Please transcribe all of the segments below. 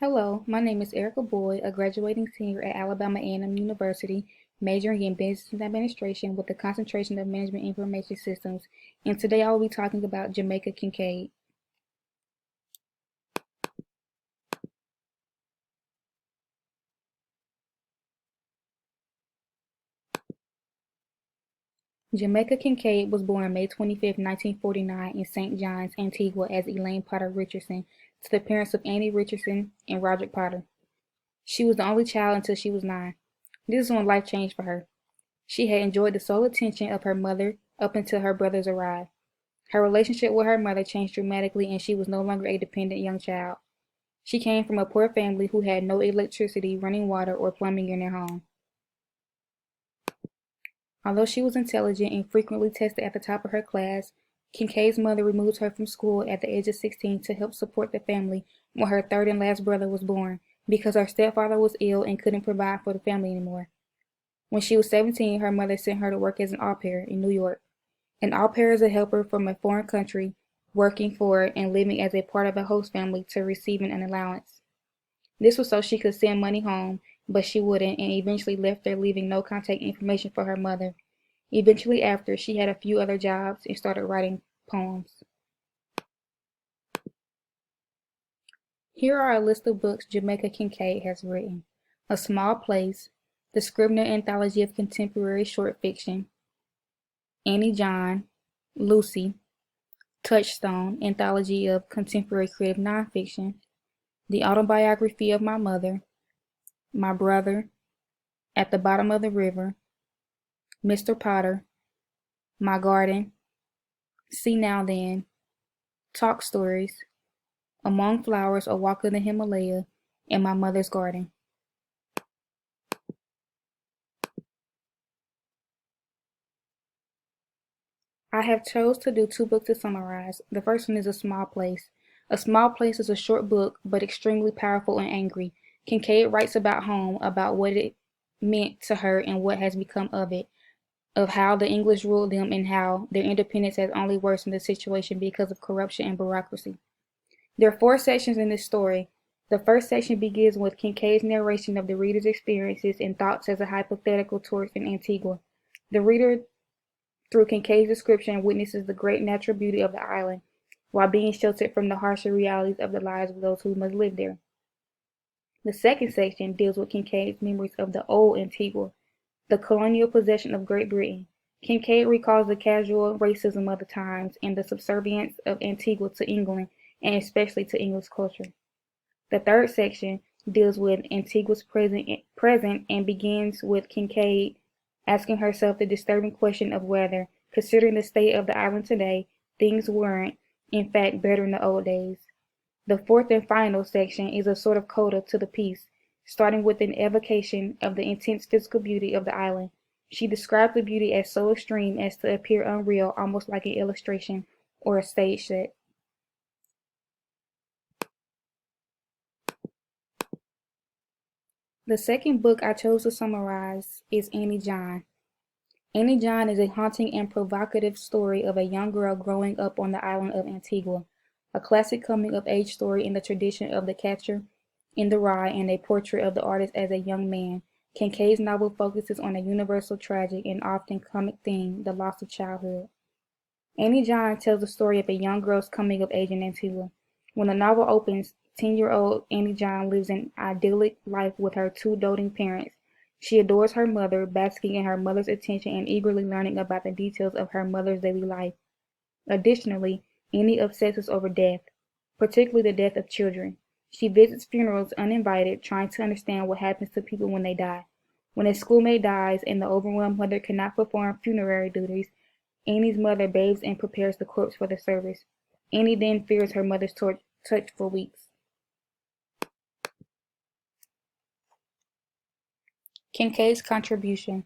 Hello, my name is Erica Boyd, a graduating senior at Alabama A&M University, majoring in Business Administration with a concentration of Management Information Systems, and today I will be talking about Jamaica Kincaid. Jamaica Kincaid was born May 25, 1949 in St. John's, Antigua as Elaine Potter Richardson to the parents of Annie Richardson and Roderick Potter. She was the only child until she was 9. This is when life changed for her. She had enjoyed the sole attention of her mother up until her brothers arrived. Her relationship with her mother changed dramatically and she was no longer a dependent young child. She came from a poor family who had no electricity, running water, or plumbing in their home. Although she was intelligent and frequently tested at the top of her class, Kincaid's mother removed her from school at the age of 16 to help support the family when her third and last brother was born because her stepfather was ill and couldn't provide for the family anymore. When she was 17, her mother sent her to work as an au pair in New York. An au pair is a helper from a foreign country working for and living as a part of a host family to receiving an allowance. This was so she could send money home, but she wouldn't and eventually left there leaving no contact information for her mother. Eventually after, she had a few other jobs and started writing poems. Here are a list of books Jamaica Kincaid has written: A Small Place, the Scribner Anthology of Contemporary Short Fiction, Annie John, Lucy, Touchstone, Anthology of Contemporary Creative Nonfiction, The Autobiography of My Mother, My Brother, At the Bottom of the River, Mr. Potter, My Garden, See Now Then, Talk Stories, Among Flowers, A Walk in the Himalaya, and My Mother's Garden. I have chose to do 2 books to summarize. The first one is A Small Place. A Small Place is a short book, but extremely powerful and angry. Kincaid writes about home, about what it meant to her and what has become of how the English ruled them and how their independence has only worsened the situation because of corruption and bureaucracy. There are 4 sections in this story. The first section begins with Kincaid's narration of the reader's experiences and thoughts as a hypothetical tourist in Antigua. The reader, through Kincaid's description, witnesses the great natural beauty of the island, while being sheltered from the harsher realities of the lives of those who must live there. The second section deals with Kincaid's memories of the old Antigua, the colonial possession of Great Britain. Kincaid recalls the casual racism of the times and the subservience of Antigua to England, and especially to English culture. The third section deals with Antigua's present and begins with Kincaid asking herself the disturbing question of whether, considering the state of the island today, things weren't, in fact, better in the old days. The fourth and final section is a sort of coda to the piece, starting with an evocation of the intense physical beauty of the island. She describes the beauty as so extreme as to appear unreal, almost like an illustration or a stage set. The second book I chose to summarize is Annie John. Annie John is a haunting and provocative story of a young girl growing up on the island of Antigua, a classic coming-of-age story in the tradition of The Catcher in the Rye and a portrait of the artist as a young man. Kincaid's novel focuses on a universal tragic and often comic theme, the loss of childhood. Annie John tells the story of a young girl's coming of age in Antigua. When the novel opens, 10-year-old Annie John lives an idyllic life with her 2 doting parents. She adores her mother, basking in her mother's attention and eagerly learning about the details of her mother's daily life. Additionally, Annie obsesses over death, particularly the death of children. She visits funerals uninvited, trying to understand what happens to people when they die. When a schoolmate dies and the overwhelmed mother cannot perform funerary duties, Annie's mother bathes and prepares the corpse for the service. Annie then fears her mother's touch for weeks. Kincaid's contribution.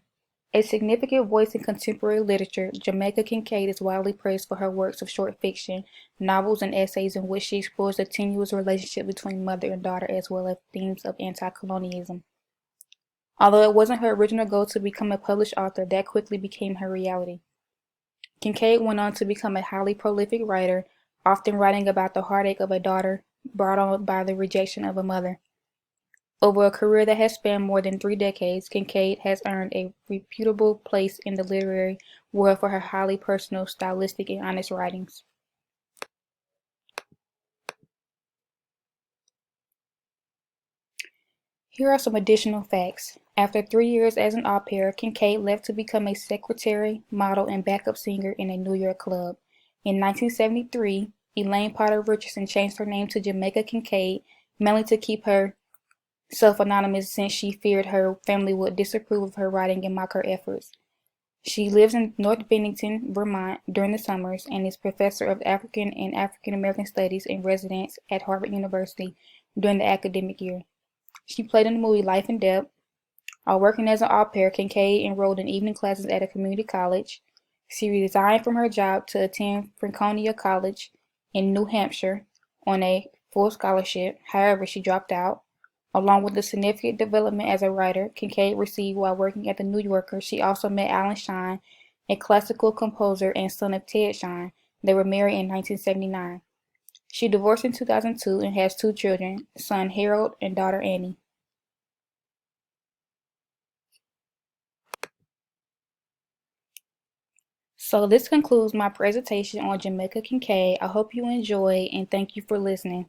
A significant voice in contemporary literature, Jamaica Kincaid is widely praised for her works of short fiction, novels, and essays in which she explores the tenuous relationship between mother and daughter as well as themes of anti-colonialism. Although it wasn't her original goal to become a published author, that quickly became her reality. Kincaid went on to become a highly prolific writer, often writing about the heartache of a daughter brought on by the rejection of a mother. Over a career that has spanned more than 3 decades, Kincaid has earned a reputable place in the literary world for her highly personal, stylistic, and honest writings. Here are some additional facts. After 3 years as an au pair, Kincaid left to become a secretary, model, and backup singer in a New York club. In 1973, Elaine Potter Richardson changed her name to Jamaica Kincaid, mainly to keep herself anonymous since she feared her family would disapprove of her writing and mock her efforts. She lives in North Bennington, Vermont during the summers and is professor of African and African American Studies in residence at Harvard University during the academic year. She played in the movie Life and Death. While working as an au pair, Kincaid enrolled in evening classes at a community college. She resigned from her job to attend Franconia College in New Hampshire on a full scholarship. However, she dropped out. Along with the significant development as a writer Kincaid received while working at The New Yorker, she also met Alan Shine, a classical composer and son of Ted Shine. They were married in 1979. She divorced in 2002 and has 2 children, son Harold and daughter Annie. So this concludes my presentation on Jamaica Kincaid. I hope you enjoy and thank you for listening.